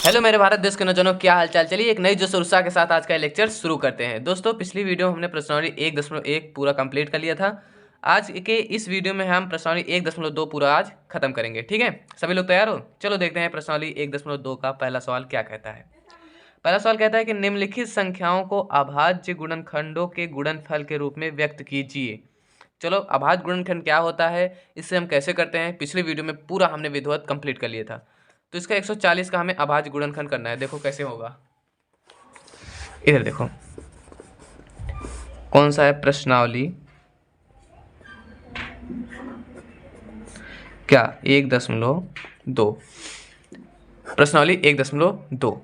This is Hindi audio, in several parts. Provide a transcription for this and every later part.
हेलो मेरे भारत देश के नौजवानों, क्या हालचाल। चलिए एक नई जोश और उत्साह के साथ आज का लेक्चर शुरू करते हैं। दोस्तों, पिछली वीडियो में हमने प्रश्नावली 1.1 पूरा कंप्लीट कर लिया था। आज के इस वीडियो में हम प्रश्नावली 1.2 पूरा आज खत्म करेंगे। ठीक है, सभी लोग तैयार हो? चलो देखते हैं प्रश्नावली 1.2 का पहला सवाल क्या कहता है। पहला सवाल कहता है कि निम्नलिखित संख्याओं को अभाज्य गुणनखंडों के गुणनफल के रूप में व्यक्त कीजिए। चलो, अभाज्य गुणनखंड क्या होता है, इससे हम कैसे करते हैं, पिछली वीडियो में पूरा हमने विधिवत कंप्लीट कर लिया था। तो इसका 140 का हमें अभाज्य गुणनखंड करना है। देखो कैसे होगा, इधर देखो कौन सा है, प्रश्नावली क्या 1.2, प्रश्नावली 1.2।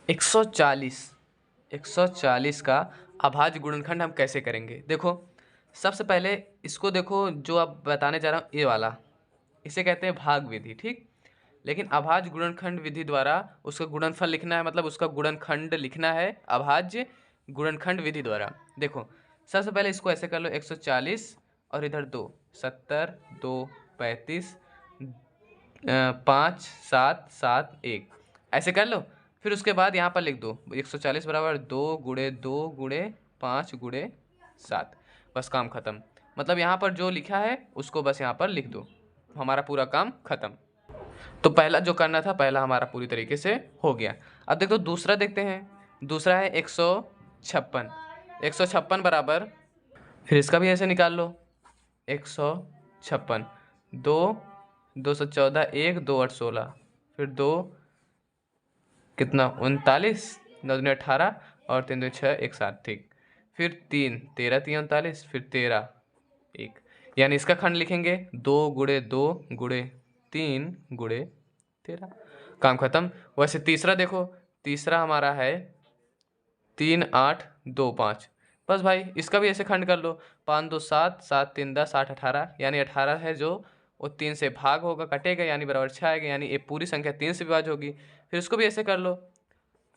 140 का अभाज्य गुणनखंड हम कैसे करेंगे। देखो सबसे पहले इसको देखो, जो अब बताने जा रहा हूँ ये वाला, इसे कहते हैं भाग विधि। ठीक, लेकिन अभाज्य गुणनखंड विधि द्वारा उसका गुणनफल लिखना है, मतलब उसका गुणनखंड लिखना है अभाज्य गुणनखंड विधि द्वारा। देखो सबसे पहले इसको ऐसे कर लो, 140 और इधर 2, 70, 2, 35, 5, 7, 7, 1, ऐसे कर लो। फिर उसके बाद यहाँ पर लिख दो 140 बराबर 2 गुणे 2 गुणे 5 गुणे 7, बस काम खत्म। मतलब यहाँ पर जो लिखा है उसको बस यहाँ पर लिख दो, हमारा पूरा काम खत्म। तो पहला जो करना था, पहला हमारा पूरी तरीके से हो गया। अब देखो दूसरा देखते हैं। दूसरा है 156। 156 बराबर, फिर इसका भी ऐसे निकाल लो, 156, 2, 214, 1, 2, 8, 16, फिर 2 कितना 39, 9 दूनी 18 और 3 दूनी 6, 1 7, ठीक। फिर 3, 13, 3 39, फिर 13, 1, यानी इसका खंड लिखेंगे 2 गुणे 2 गुणे 3 गुणे 13, काम खत्म। वैसे तीसरा देखो, तीसरा हमारा है 3, 8, 2, 5, बस भाई इसका भी ऐसे खंड कर लो, 5, 2, 7, 7, 3, 10, 8, 18, यानी 18 है जो वो 3 से भाग होगा, कटेगा, यानी बराबर 6 आएगा, यानी ये पूरी संख्या 3 से विभाज्य होगी। फिर इसको भी ऐसे कर लो।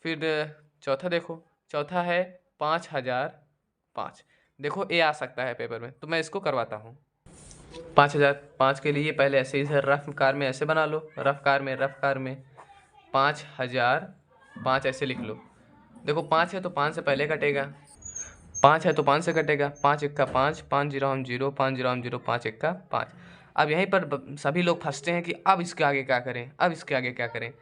फिर चौथा देखो, चौथा है 5005। देखो ये आ सकता है पेपर में, तो मैं इसको करवाता हूँ। 5005 के लिए पहले ऐसे इधर रफ कार में ऐसे बना लो, रफ कार में 5005 ऐसे लिख लो। देखो 5 है तो 5 से पहले कटेगा, 5 है तो 5 से कटेगा, 5 1 का 5, 5 0 हम 0, 5 0 हम 0, 5 1 का 5। अब यहीं पर सभी लोग फंसते हैं कि अब इसके आगे क्या करें, अब इसके आगे क्या करें।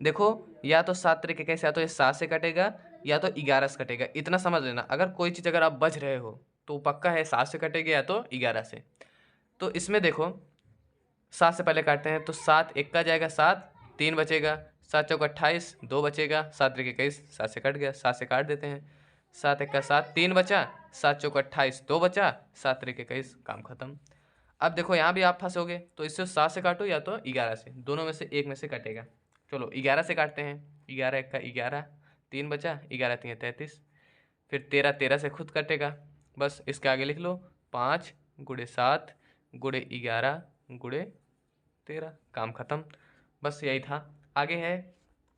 देखो या तो 7 तरीके कैसे, या तो ये 7 से कटेगा या तो 11 से कटेगा, इतना समझ लेना। अगर कोई चीज़ अगर आप बच रहे हो तो पक्का है 7 से कटेगा या तो 11 से। तो इसमें देखो 7 से पहले काटते हैं, तो 7 1 का जाएगा 7, 3 बचेगा, 7 चौक 28, 2 बचेगा, 7 तरीके 21, 7 से कट गया, 7 से काट देते हैं, 7 1 का 7, 3 बचा, 7 चौक 28, 2 बचा, 7 तरीके 21, काम खत्म। अब देखो यहाँ भी आप फंसोगे, तो इससे 7 से काटो या तो 11 से, दोनों में से एक में से कटेगा। चलो 11 से काटते हैं, 11 1 का 11, 3 बचा, 11 3 33, फिर 13 13 से खुद कटेगा, बस इसके आगे लिख लो 5 गुणे 7 गुणे 11 गुणे 13, काम खत्म। बस यही था। आगे है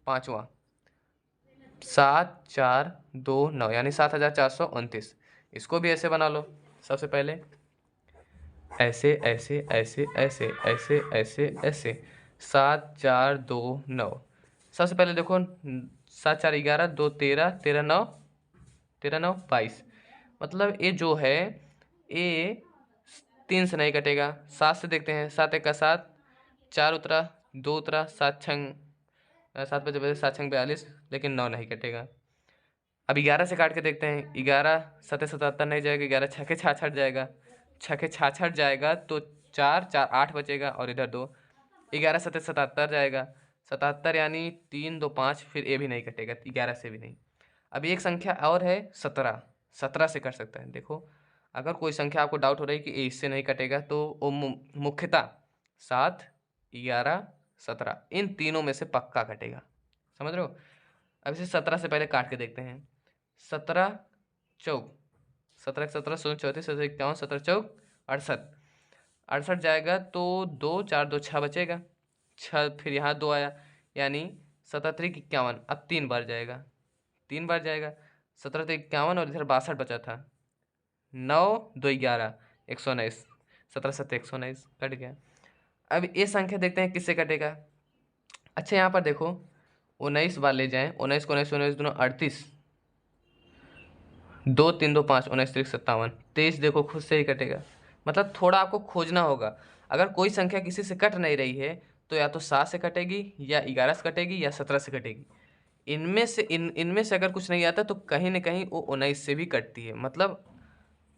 पांचवा, 7 4 2 9, यानी 7429। इसको भी ऐसे बना लो। सबसे पहले ऐसे ऐसे ऐसे ऐसे ऐसे ऐसे ऐसे 7 4 2 9। सबसे पहले देखो 7 4 11, 2 13, 13 9, 13 9 22। मतलब ये जो है ये 3 से नहीं कटेगा। 7 से देखते हैं, 7 1 का 7, 4 उतरा, 2 उतरा, 7 छंग 7 बजे बजे 7 छंग 42, लेकिन 9 नहीं कटेगा। अब 11 से काट के देखते हैं, 11 7 77 नहीं जाएगा, 11 छके 66 जाएगा, छके 66 जाएगा तो 4 4 8 बचेगा, और इधर 2, 11 7 77 जाएगा, 77 यानी 3 2 5, फिर ये भी नहीं कटेगा, 11 से भी नहीं। अब एक संख्या और है 17, 17 से कर सकते हैं। देखो अगर कोई संख्या आपको डाउट हो रही है कि ये इससे नहीं कटेगा, तो वो मुख्यतः 7 11 17 इन तीनों में से पक्का कटेगा, समझ रहे हो। अब इसे 17 से पहले काट के देखते हैं, 17 चौक 17 17 16 34 17 51, 17 चौक 68, 68 जाएगा तो 2 4 2 6 बचेगा, 6 फिर यहाँ 2 आया, यानी 17 51, अब 3 बार जाएगा, 3 बार जाएगा, 17 51 और इधर 62 बचा था, 9 2 11, 119, 17 7 119 कट गया। अब ये संख्या देखते हैं किससे कटेगा। अच्छा यहाँ पर देखो 19 बार ले जाएं, 19 को 19 19 दोनों 38, 2 3 2 5, 19 3 57, 23 देखो खुद से ही कटेगा। मतलब थोड़ा आपको खोजना होगा। अगर कोई संख्या किसी से कट नहीं रही है तो या तो 7 से कटेगी, या 11 से कटेगी, या 17 से कटेगी। इनमें से अगर कुछ नहीं आता तो कहीं ना कहीं वो 19 से भी कटती है। मतलब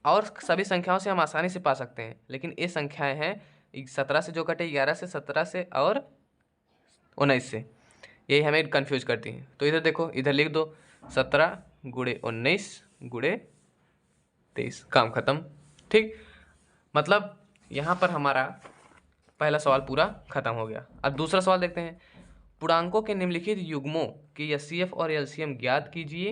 और सभी संख्याओं से हम आसानी से पा सकते हैं, लेकिन ये संख्याएं हैं 17 से जो कटे, 11 से, 17 से और 19 से, यही हमें कंफ्यूज करती हैं। तो इधर देखो, इधर लिख दो 17 गुणे 19 गुणे 23, काम खत्म। ठीक, मतलब यहाँ पर हमारा पहला सवाल पूरा खत्म हो गया। अब दूसरा सवाल देखते हैं। पूर्णांकों के निम्नलिखित युग्मों की एचसीएफ और एलसीएम ज्ञात कीजिए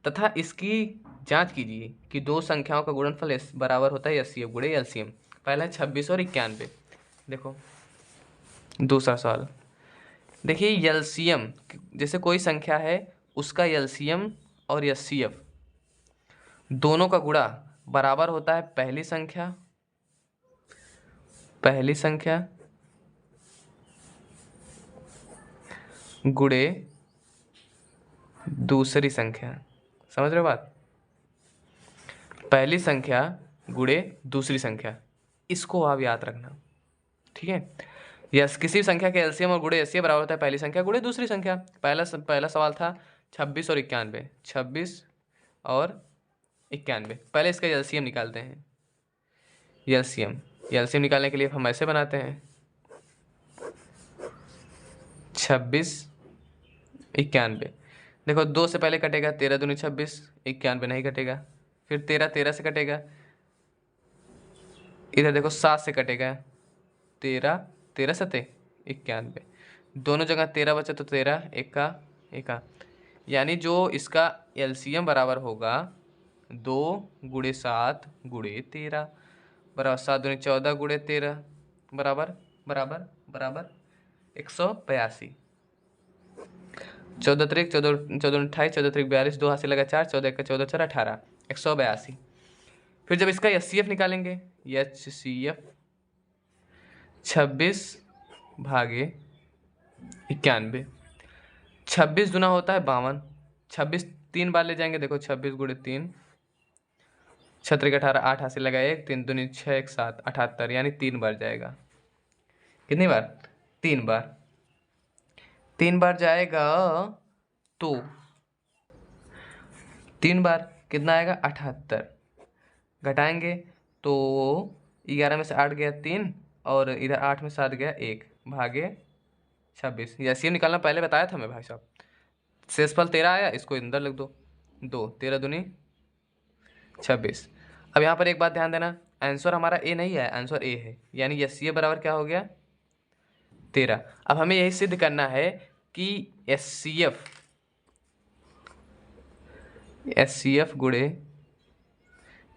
तथा इसकी जांच कीजिए कि दो संख्याओं का गुणनफल बराबर होता है एचसीएफ गुणे एलसीएम। पहला है 26 और 91। देखो दूसरा सवाल, देखिए एलसीएम, जैसे कोई संख्या है उसका एलसीएम और एचसीएफ दोनों का गुणा बराबर होता है पहली संख्या गुणे दूसरी संख्या। समझ रहे हो बात? पहली संख्या गुणे दूसरी संख्या, इसको आप याद रखना। ठीक है, यस, किसी संख्या के एलसीएम और गुणे एचसीएफ बराबर होता है पहली संख्या गुणे दूसरी संख्या। पहला सवाल था 26 और 91, 26 और 91। पहले इसका एलसीएम निकालते हैं। एलसीएम निकालने के लिए हम ऐसे बनाते हैं 26 91। देखो 2 से पहले कटेगा 13 दूनी 26, 91 नहीं कटेगा। फिर 13 से कटेगा, इधर देखो 7 से कटेगा, 13 सते 91, दोनों जगह 13 बचे तो 13 एका, यानी जो इसका एलसीएम बराबर होगा 2 गुणे 7 गुणे 13 बराबर 7 दूनी 14 गुणे 13 बराबर बराबर बराबर 182। 14 त्रिक 14 28, 14 त्रिक 42, 2 हाथ से लगा 4, 14 का 14 4 18, 182। फिर जब इसका एचसीएफ निकालेंगे, एचसीएफ 26 भागे 91, 26 दुना होता है 52, 26 3 बार ले जाएंगे। देखो 26 गुणे 3, 6 त्रिक 18, 8 हाथ से लगा 1, 3 दूनी 6 1 7, 78, यानी 3 बार जाएगा। कितनी बार? 3 बार। 3 बार जाएगा तो 3 बार कितना आएगा? 78। घटाएंगे तो 11 में से 8 गया 3, और इधर 8 में 7 गया 1, भागे 26। एचसीएफ निकालना पहले बताया था मैं भाई साहब। शेषफल 13 आया, इसको अंदर लिख दो, 2 13 दूनी 26। अब यहाँ पर एक बात ध्यान देना, आंसर हमारा ए नहीं है, आंसर ए है, यानी एचसीएफ बराबर क्या हो गया? 13। अब हमें यही सिद्ध करना है कि एचसीएफ गुणे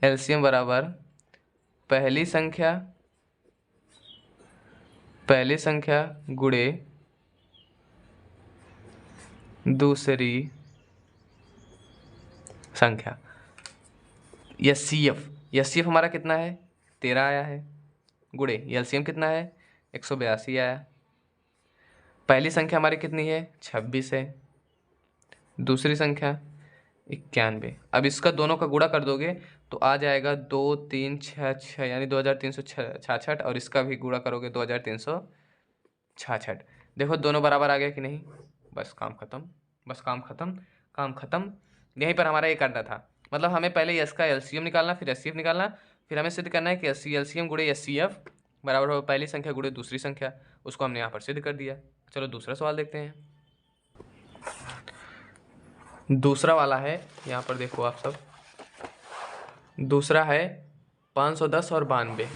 एलसीएम बराबर पहली संख्या गुणे दूसरी संख्या। एचसीएफ हमारा कितना है? 13 आया है, गुणे एलसीएम कितना है? 182 आया। पहली संख्या हमारी कितनी है? 26 है, दूसरी संख्या 91। अब इसका दोनों का गुणा कर दोगे तो आ जाएगा 2 3 6 6, यानी 2366, और इसका भी गुणा करोगे 2366। देखो दोनों बराबर आ गया कि नहीं? बस काम खत्म। यहीं पर हमारा ये करना था। मतलब हमें पहले इसका एलसीएम निकालना, फिर एचसीएफ निकालना, फिर हमें सिद्ध करना है कि एलसीएम गुणे एचसीएफ बराबर हो पहली संख्या गुणे दूसरी संख्या। उसको हमने यहाँ पर सिद्ध कर दिया। चलो दूसरा सवाल देखते हैं। दूसरा वाला है, यहाँ पर देखो आप सब, दूसरा है 510 और 92।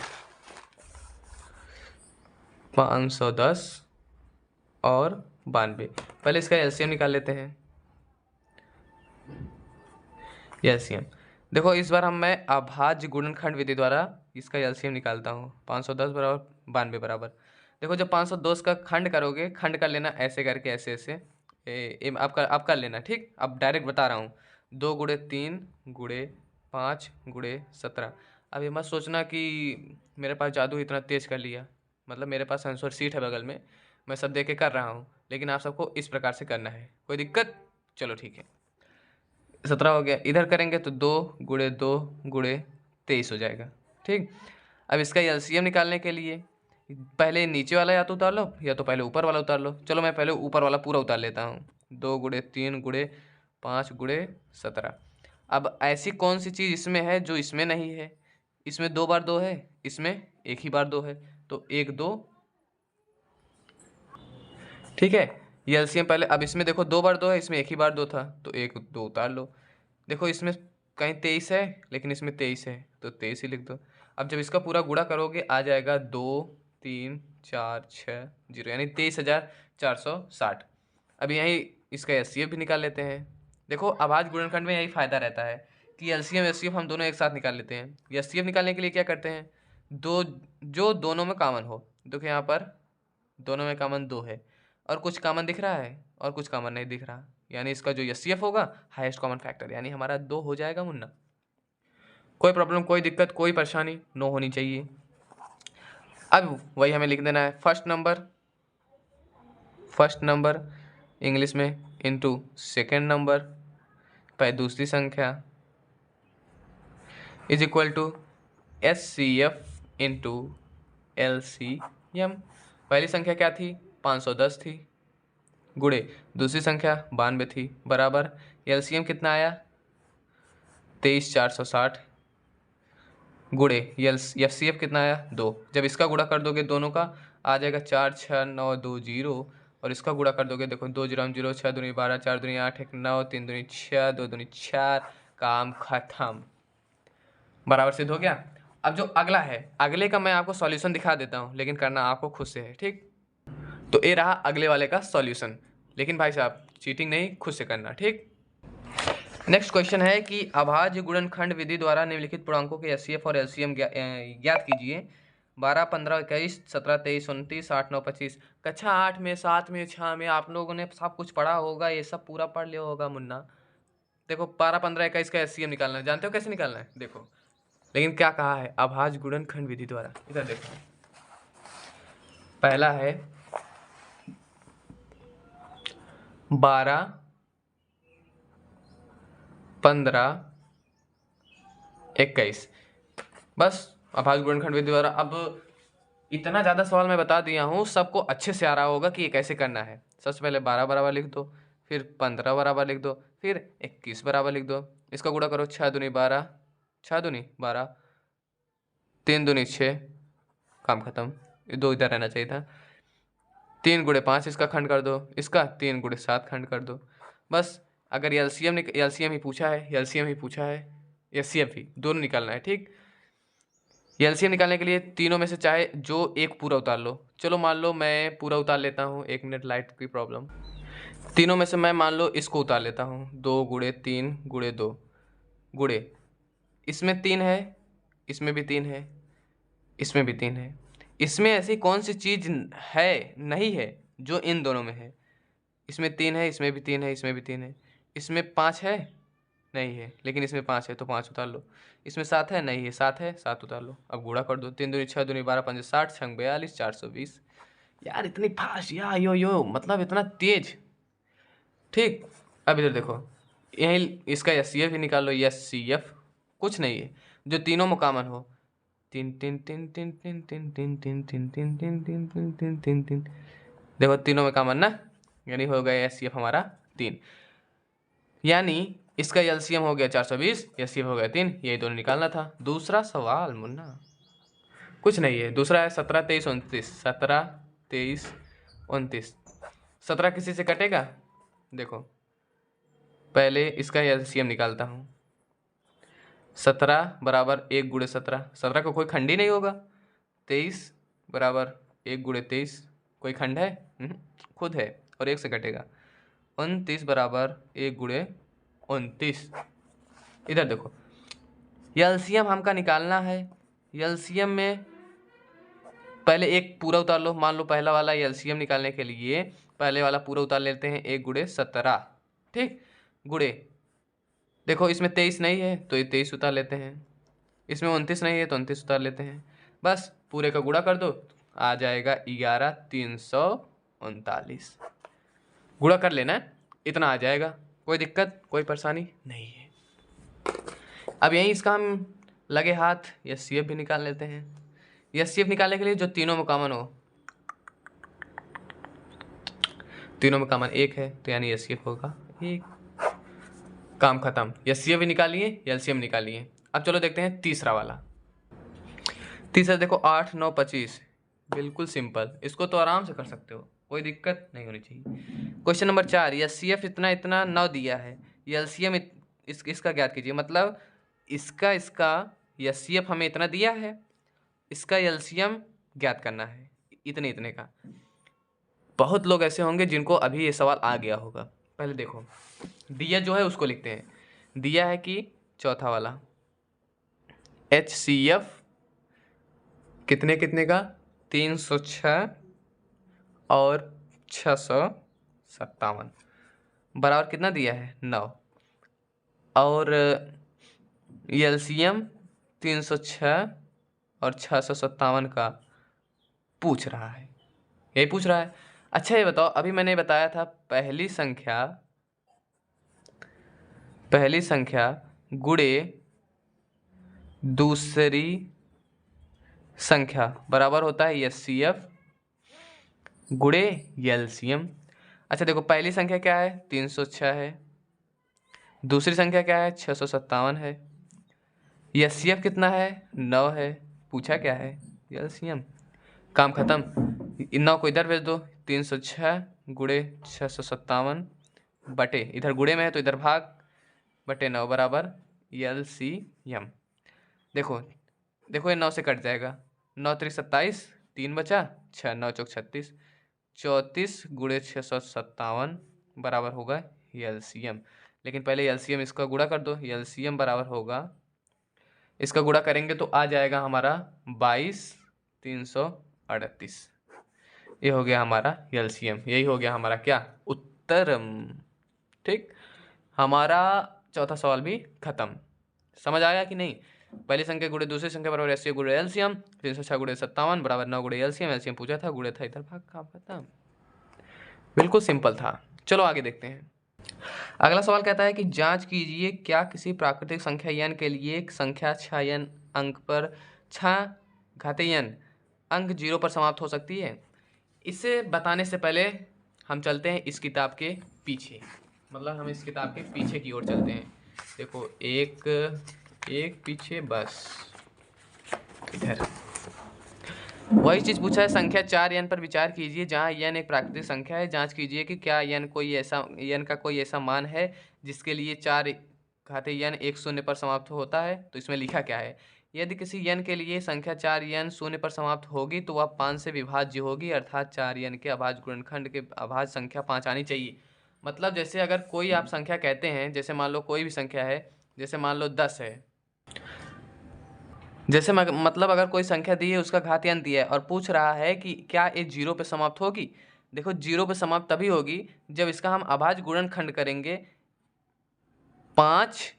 510 और 92, पहले इसका एलसीएम निकाल लेते हैं। एलसीएम देखो, इस बार मैं अभाज्य गुणनखंड विधि द्वारा इसका एलसीएम निकालता हूँ। 510 बराबर 92 बराबर, देखो जब 510 का खंड करोगे, खंड कर लेना ऐसे करके, ऐसे आप कर लेना। ठीक, अब डायरेक्ट बता रहा हूँ, 2 गुणे 3 गुणे 5 गुणे 17। अब ये मत सोचना कि मेरे पास जादू इतना तेज कर लिया, मतलब मेरे पास आंसर शीट है बगल में, मैं सब देख के कर रहा हूँ, लेकिन आप सबको इस प्रकार से करना है। कोई दिक्कत? चलो ठीक है। 17 हो गया। इधर करेंगे तो 2 × 2 × 23 हो जाएगा। ठीक, अब इसका एलसीएम निकालने के लिए पहले नीचे वाला या तो उतार लो या तो पहले ऊपर वाला उतार लो। चलो मैं पहले ऊपर वाला पूरा उतार लेता हूँ। 2 × 3 × 5 × 17। अब ऐसी कौन सी चीज़ इसमें है जो इसमें नहीं है? इसमें 2 बार 2 है, इसमें एक ही बार 2 है, तो 1 2। ठीक है, ये एलसीएम पहले। अब इसमें देखो 2 बार 2 है, इसमें एक ही बार 2 था, तो 1 2 उतार लो। देखो इसमें कहीं 23 है, लेकिन इसमें 23 है, तो 23 ही लिख दो। अब जब इसका पूरा गुणा करोगे आ जाएगा 2 3 4 6 0, यानी 23,460। अब यहीं इसका एचसीएफ भी निकाल लेते हैं। देखो अभाज्य गुणनखंड में यही फायदा रहता है कि एलसीएम एचसीएफ हम दोनों एक साथ निकाल लेते हैं। एचसीएफ निकालने के लिए क्या करते हैं, जो दोनों में कॉमन हो। देखो यहाँ पर दोनों में कॉमन 2 है, और कुछ कॉमन दिख रहा है और कुछ कॉमन नहीं दिख रहा, यानी इसका जो एचसीएफ होगा हाईएस्ट कॉमन फैक्टर, यानी हमारा 2 हो जाएगा मुन्ना। कोई प्रॉब्लम, कोई दिक्कत, कोई परेशानी नो होनी चाहिए। अब वही हमें लिख देना है फर्स्ट नंबर इंग्लिश में इनटू सेकेंड नंबर पर दूसरी संख्या is equal to HCF into LCM. पहली संख्या क्या थी, 510 थी, गुणे दूसरी संख्या 92 थी, बराबर एलसीएम कितना आया 23,460, गुणे एफसीएफ कितना आया 2। जब इसका गुणा कर दोगे दोनों का आ जाएगा 4 6 9 2 0, और इसका गुणा कर दोगे देखो 2 0 0, 6 दूनी 12, 4 दूनी 8, 1 9, 3 दूनी 6, 2 दूनी 4, काम खत्म, बराबर सिद्ध हो गया। अब जो अगला है, अगले का मैं आपको सॉल्यूशन दिखा देता हूँ, लेकिन करना आपको खुद से है। ठीक, तो ये रहा अगले वाले का सॉल्यूशन, लेकिन भाई साहब चीटिंग नहीं, खुद से करना। ठीक, नेक्स्ट क्वेश्चन है कि अभाज्य गुणनखंड विधि द्वारा निम्नलिखित पूर्णांकों के एचसीएफ और एलसीएम ज्ञात कीजिए। 12 15 21 17 23 29 8 9 25। कक्षा 8 में 7 में 6 में आप लोगों ने सब कुछ पढ़ा होगा, ये सब पूरा पढ़ लिया होगा मुन्ना। देखो 12 15 21 का एचसीएम निकालना है, जानते हो कैसे निकालना है? देखो, लेकिन क्या कहा है, अभाज्य गुणनखंड विधि द्वारा। इधर देखो, पहला है 12 15 21, बस अभाज्य गुणनखंड विधि द्वारा। अब इतना ज़्यादा सवाल मैं बता दिया हूँ, सबको अच्छे से आ रहा होगा कि ये कैसे करना है। सबसे पहले 12 बराबर लिख दो, फिर 15 बराबर लिख दो, फिर 21 बराबर लिख दो। इसका गुणा करो, 6 दूनी 12, 6 दूनी 12, 3 दूनी 6, काम खत्म। ये 2 इधर रहना चाहिए था। 3 × 5 इसका खंड कर दो, इसका 3 × 7 खंड कर दो, बस। अगर एलसीएम ही पूछा है, एचसीएफ ही, दोनों निकालना है। ठीक, एलसीएम निकालने के लिए तीनों में से चाहे जो एक पूरा उतार लो। चलो मान लो मैं पूरा उतार लेता हूँ, 1 मिनट लाइट की प्रॉब्लम। तीनों में से मैं मान लो इसको उतार लेता हूँ, 2 × 3 × 2, गुणे इसमें 3 है, इसमें भी 3 है, इसमें भी 3 है। इसमें ऐसी कौन सी चीज़ है नहीं है जो इन दोनों में है? इसमें 3 है, इसमें भी 3 है, इसमें भी 3 है। इसमें 5 है नहीं है, लेकिन इसमें 5 है तो 5 उतार लो। इसमें 7 है नहीं है, 7 है, 7 उतार लो। अब गुणा कर दो, 3 दूनी 6 दूनी 12 5 60, 6 42, 420। यार इतनी फास्ट, यो मतलब इतना तेज। ठीक, अब इधर देखो, यही इसका एचसीएफ ही निकाल लो। एचसीएफ कुछ नहीं है, जो तीनों में कॉमन हो। 3 3 3 3 3 3 3 3 3 3 3 3 3 3 3 3, देखो तीनों में कॉमन ना, यानी हो गया एचसीएफ हमारा 3, यानी इसका एलसीएम हो गया 420, एचसीएफ हो गया 3। यही दोनों निकालना था। दूसरा सवाल मुन्ना कुछ नहीं है, दूसरा है 17 23 29। 17 23 29, 17 किसी से कटेगा? देखो पहले इसका एलसीएम निकालता हूँ। 17 बराबर 1 × 17, 17 का कोई खंड ही नहीं होगा। 23 बराबर 1 × 23, कोई खंड है? खुद है, और 1 से कटेगा। 29 बराबर 1 × 29। इधर देखो, एलसीएम हमका निकालना है। एलसीएम में पहले एक पूरा उतार लो। मान लो पहला वाला एलसीएम निकालने के लिए पहले वाला पूरा उतार लेते हैं, 1 × 17। ठीक, गुणे देखो इसमें 23 नहीं है तो ये 23 उतार लेते हैं, इसमें 29 नहीं है तो 29 उतार लेते हैं। बस पूरे का गुणा कर दो, आ जाएगा 11 300 39। गुणा कर लेना है, इतना आ जाएगा, कोई दिक्कत कोई परेशानी नहीं है। अब यहीं इसका हम लगे हाथ एचसीएफ भी निकाल लेते हैं। एचसीएफ निकालने के लिए जो तीनों में कॉमन हो, तीनों में कॉमन 1 है, तो यानी एचसीएफ होगा 1। काम खत्म, एचसीएफ भी निकालिए, एलसीएम निकालिए। अब चलो देखते हैं तीसरा वाला। तीसरा देखो 8 9 25, बिल्कुल सिंपल, इसको तो आराम से कर सकते हो, कोई दिक्कत नहीं होनी चाहिए। क्वेश्चन नंबर 4, एचसीएफ इतना इतना 9 दिया है, एलसीएम इसका ज्ञात कीजिए। मतलब इसका एचसीएफ हमें इतना दिया है, इसका एलसीएम ज्ञात करना है इतने इतने का। बहुत लोग ऐसे होंगे जिनको अभी ये सवाल आ गया होगा। पहले देखो दिया जो है उसको लिखते हैं। दिया है कि चौथा वाला एचसीएफ कितने कितने का, 306 और 657 बराबर कितना दिया है 9, और एलसीएम 306 और 657 का पूछ रहा है, यही पूछ रहा है। अच्छा ये बताओ, अभी मैंने बताया था पहली संख्या गुणे दूसरी संख्या बराबर होता है एचसीएफ गुणे एलसीएम। अच्छा देखो पहली संख्या क्या है 306 है, दूसरी संख्या क्या है 657 है, एचसीएफ कितना है 9 है, पूछा क्या है एलसीएम। काम खत्म, इन 9 को इधर भेज दो, 306 गुणे 657 बटे, इधर गुणे में है तो इधर भाग, बटे 9 बराबर एलसीएम। देखो देखो ये 9 से कट जाएगा, 9 3 27, 3 बचा, 6 9 चौक 36, 34 गुणे 657 बराबर होगा एलसीएम। लेकिन पहले एलसीएम इसका गुणा कर दो, एलसीएम बराबर होगा, इसका गुणा करेंगे तो आ जाएगा हमारा 22,338। ये हो गया हमारा एलसीएम, यही हो गया हमारा क्या उत्तर। ठीक, हमारा चौथा सवाल भी खत्म। समझ आया कि नहीं? पहली संख्या गुणे दूसरी संख्या बराबर एचसीएफ गुणे एलसीएम, 306 गुणे 57 बराबर 9 गुणे एलसीएम, एलसीएम पूछा था, गुणे था इधर भाग, काम खत्म, बिल्कुल सिंपल था। चलो आगे देखते हैं। अगला सवाल कहता है कि जांच कीजिए क्या किसी प्राकृतिक संख्या n के लिए एक संख्या 6n अंक पर 6 घातीय n अंक 0 पर समाप्त हो सकती है। इसे बताने से पहले हम चलते हैं इस किताब के पीछे, मतलब हम इस किताब के पीछे की ओर चलते हैं। देखो एक पीछे, बस इधर वही चीज़ पूछा है। संख्या 4n पर विचार कीजिए जहाँ n एक प्राकृतिक संख्या है। जांच कीजिए कि क्या n का कोई ऐसा मान है जिसके लिए 4 घातीय n 1 शून्य पर समाप्त होता है। तो इसमें लिखा क्या है, यदि किसी n के लिए संख्या 4n शून्य पर समाप्त होगी तो वह 5 से विभाज्य होगी, अर्थात 4n के अभाज्य गुणनखंड के अभाज्य संख्या 5 आनी चाहिए। मतलब जैसे अगर कोई आप संख्या कहते हैं, जैसे मान लो कोई भी संख्या है, जैसे मान लो 10 है, जैसे मतलब अगर कोई संख्या दी है उसका घातीय n दिया है और पूछ रहा है कि क्या ये 0 पे समाप्त होगी। देखो 0 पे समाप्त तभी होगी जब इसका हम अभाज्य गुणनखंड करेंगे 5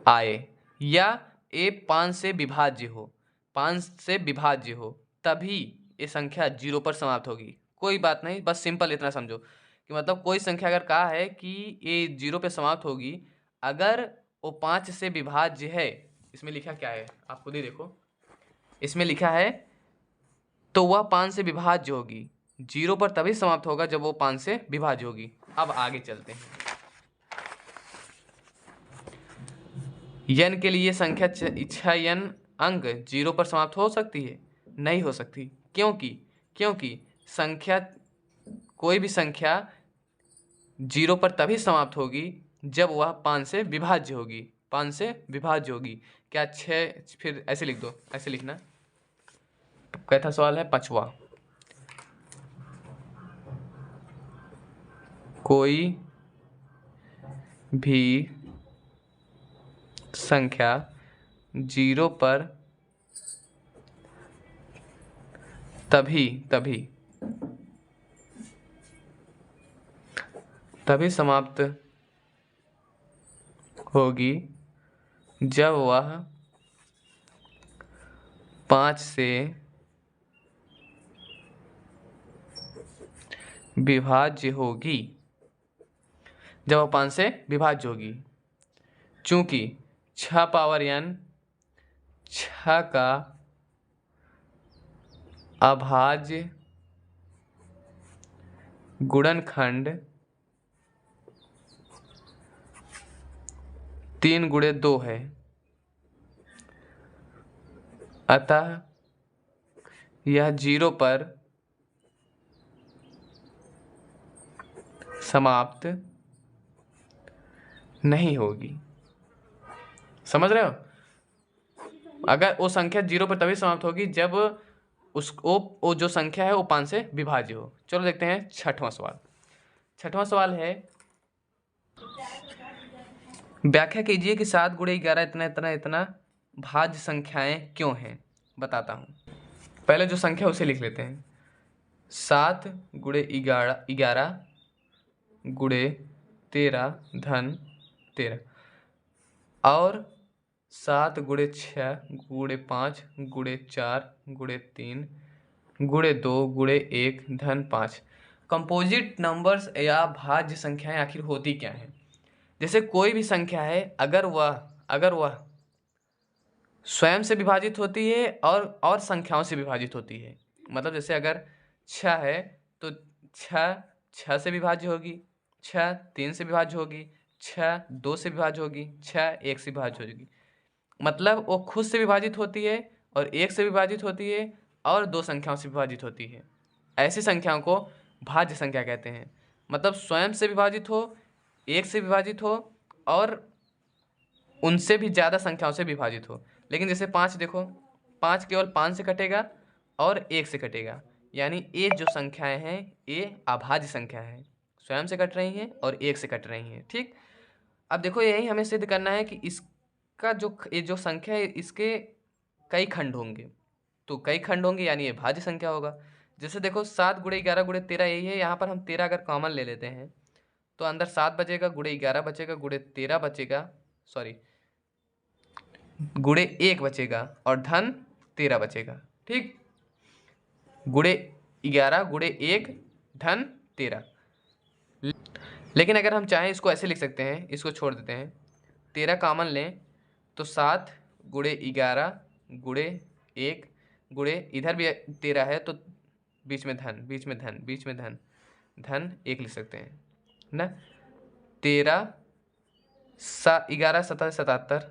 आए, या ये 5 से विभाज्य हो, 5 से विभाज्य हो, तभी ये संख्या 0 पर समाप्त होगी। कोई बात नहीं, बस सिंपल इतना समझो कि मतलब कोई संख्या अगर कहा है कि ये 0 पे समाप्त होगी, अगर वो 5 से विभाज्य है, इसमें लिखा क्या है आप खुद ही देखो, इसमें लिखा है तो वह 5 से विभाज्य होगी। 0 पर तभी समाप्त होगा जब वो 5 से विभाज्य होगी। अब आगे चलते हैं। n के लिए संख्या 6n अंक 0 पर समाप्त हो सकती है? नहीं हो सकती। क्योंकि संख्या, कोई भी संख्या 0 पर तभी समाप्त होगी जब वह 5 से विभाज्य होगी, 5 से विभाज्य होगी। क्या 6, फिर ऐसे लिख दो, ऐसे लिखना। कैसा सवाल है 5वां, कोई भी संख्या 0 पर तभी समाप्त होगी जब वह 5 से विभाज्य होगी, जब वो 5 से विभाज्य होगी। चूंकि 6 पावर n 6 का अभाज्य गुणनखंड 3 गुणे 2 है, अतः यह 0 पर समाप्त नहीं होगी। समझ रहे हो? अगर वो संख्या 0 पर तभी समाप्त होगी जब वो जो संख्या है वो 5 से विभाज्य हो। चलो देखते हैं छठवां सवाल। छठवां सवाल है, व्याख्या कीजिए कि 7 गुणे 11 इतना इतना इतना भाज्य संख्याएं क्यों हैं। बताता हूँ, पहले जो संख्या उसे लिख लेते हैं। 7 गुणे 11 गुणे 13 धन 13 और 7 गुणे 6 गुणे 5 गुणे 4 गुणे 3 गुणे 2 गुणे 1 धन 5। कंपोजिट नंबर्स या भाज्य संख्याएं आखिर होती क्या हैं? जैसे कोई भी संख्या है, अगर वह स्वयं से विभाजित होती है और संख्याओं से विभाजित होती है। मतलब जैसे अगर 6 है तो 6 से विभाज्य होगी, 6 3 से विभाज्य होगी, 6 2 से विभाज्य होगी, 6 1 से विभाज्य होगी। मतलब वो खुद से विभाजित होती है और 1 से विभाजित होती है और 2 संख्याओं से विभाजित होती है। ऐसी संख्याओं को भाज्य संख्या कहते हैं। मतलब स्वयं से विभाजित हो, 1 से विभाजित हो और उनसे भी ज़्यादा संख्याओं से विभाजित हो। लेकिन जैसे 5 देखो, 5 केवल 5 से कटेगा और 1 से कटेगा, यानी ये जो संख्याएं हैं ये अभाज्य संख्या है, स्वयं से कट रही हैं और 1 से कट रही हैं। ठीक, अब देखो यही हमें सिद्ध करना है कि इसका ये जो संख्या है इसके कई खंड होंगे, तो कई खंड होंगे यानी ये भाज्य संख्या होगा। जैसे देखो 7 गुणे 11 गुणे 13 यही है, यहाँ पर हम 13 अगर कॉमन ले लेते हैं तो अंदर 7 बचेगा, गुणे 11 बचेगा, गुणे 13 बचेगा, सॉरी गुणे 1 बचेगा और धन 13 बचेगा। ठीक, गुणे 11 गुणे 1 धन 13। लेकिन अगर हम चाहें इसको ऐसे लिख सकते हैं, इसको छोड़ देते हैं, 13 कॉमन लें तो 7 गुणे 11 गुणे 1 गुणे इधर भी 13 है तो बीच में धन बीच में धन बीच में धन धन 1 लिख सकते हैं ना। 13 11 7 77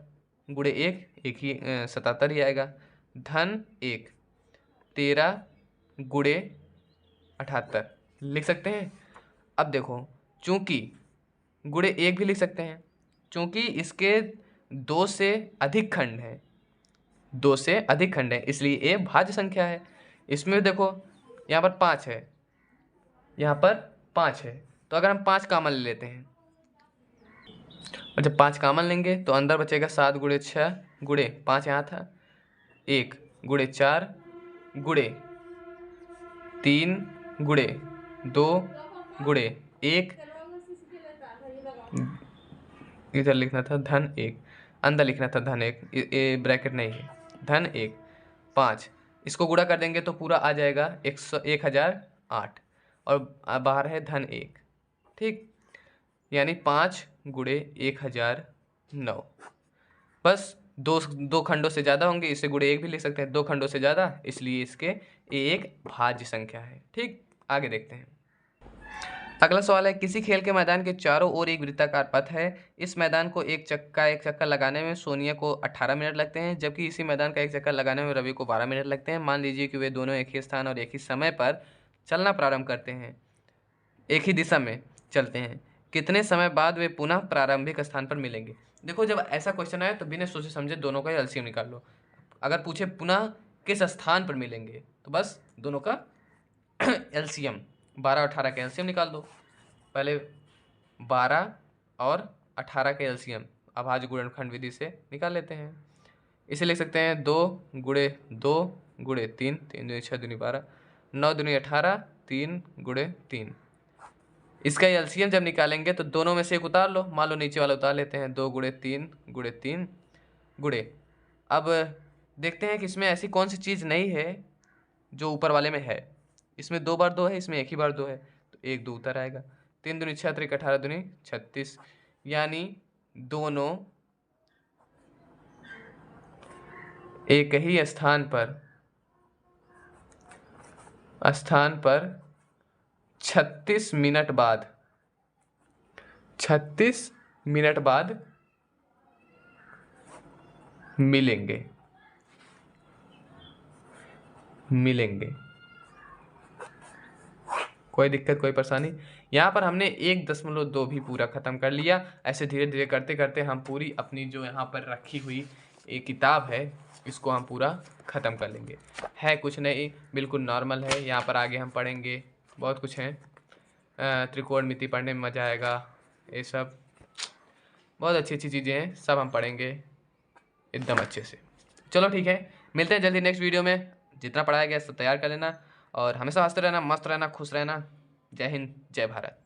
गुणे 1 ही 77 ही आएगा, धन 1 13 गुणे 78 लिख सकते हैं। अब देखो चूंकि गुणे 1 भी लिख सकते हैं, चूंकि इसके 2 से अधिक खंड है, 2 से अधिक खंड है इसलिए ये भाज्य संख्या है। इसमें देखो यहाँ पर 5 है, यहाँ पर 5 है, तो अगर हम 5 कॉमन ले लेते हैं और जब 5 कॉमन लेंगे तो अंदर बचेगा 7 गुणे 6 गुणे 5 यहाँ था, 1 गुणे 4 गुणे 3 गुणे 2 गुणे 1, इधर लिखना था धन 1, अंदर लिखना था धन 1, ये ब्रैकेट नहीं है, धन 1 5। इसको गुणा कर देंगे तो पूरा आ जाएगा 1008 और बाहर है धन 1। ठीक, यानी 5 गुणे 1009। बस दो खंडों से ज़्यादा होंगे, इससे गुणे 1 भी लिख सकते हैं, 2 खंडों से ज़्यादा, इसलिए इसके ये एक भाज्य संख्या है। ठीक, आगे देखते हैं। अगला सवाल है, किसी खेल के मैदान के चारों ओर एक वृत्ताकार पथ है। इस मैदान को एक चक्कर लगाने में सोनिया को 18 मिनट लगते हैं, जबकि इसी मैदान का एक चक्कर लगाने में रवि को 12 मिनट लगते हैं। मान लीजिए कि वे दोनों एक ही स्थान और एक ही समय पर चलना प्रारंभ करते हैं, एक ही दिशा में चलते हैं। कितने समय बाद वे पुनः प्रारंभिक स्थान पर मिलेंगे? देखो जब ऐसा क्वेश्चन आए तो बिना सोचे समझे दोनों का एलसीएम निकाल लो। अगर पूछे पुनः किस स्थान पर मिलेंगे तो बस दोनों का एलसीएम 12 और 18 का एलसीएम निकाल दो। पहले 12 और 18 के एलसीएम अभाज्य गुणनखंड विधि से निकाल लेते हैं। इसे लिख सकते हैं 2 गुणे 2 गुणे 3, 3 दूनी 6 दूनी 12, 9 दूनी 18, 3 गुणे 3। इसका एलसीएम जब निकालेंगे तो दोनों में से एक उतार लो, मान लो नीचे वाला उतार लेते हैं, 2 गुणे 3 गुणे 3 गुणे। अब देखते हैं कि इसमें ऐसी कौन सी चीज़ नहीं है जो ऊपर वाले में है। इसमें 2 बार 2 है, इसमें एक ही बार 2 है, तो 1 2 उतर आएगा। 3 दूनी 6 त्रिक 18 दूनी 36, यानी दोनों एक ही स्थान पर 36 मिनट बाद 36 मिनट बाद मिलेंगे। कोई दिक्कत, कोई परेशानी? यहाँ पर हमने 1.2 भी पूरा ख़त्म कर लिया। ऐसे धीरे धीरे करते करते हम पूरी अपनी जो यहाँ पर रखी हुई एक किताब है इसको हम पूरा ख़त्म कर लेंगे। है कुछ नहीं, बिल्कुल नॉर्मल है। यहाँ पर आगे हम पढ़ेंगे, बहुत कुछ है। त्रिकोणमिति पढ़ने में मज़ा आएगा। ये सब बहुत अच्छी अच्छी चीज़ें हैं, सब हम पढ़ेंगे एकदम अच्छे से। चलो ठीक है, मिलते हैं जल्दी नेक्स्ट वीडियो में। जितना पढ़ाया गया सब तैयार कर लेना और हमेशा हंसते रहना, मस्त रहना, खुश रहना। जय हिंद, जय भारत।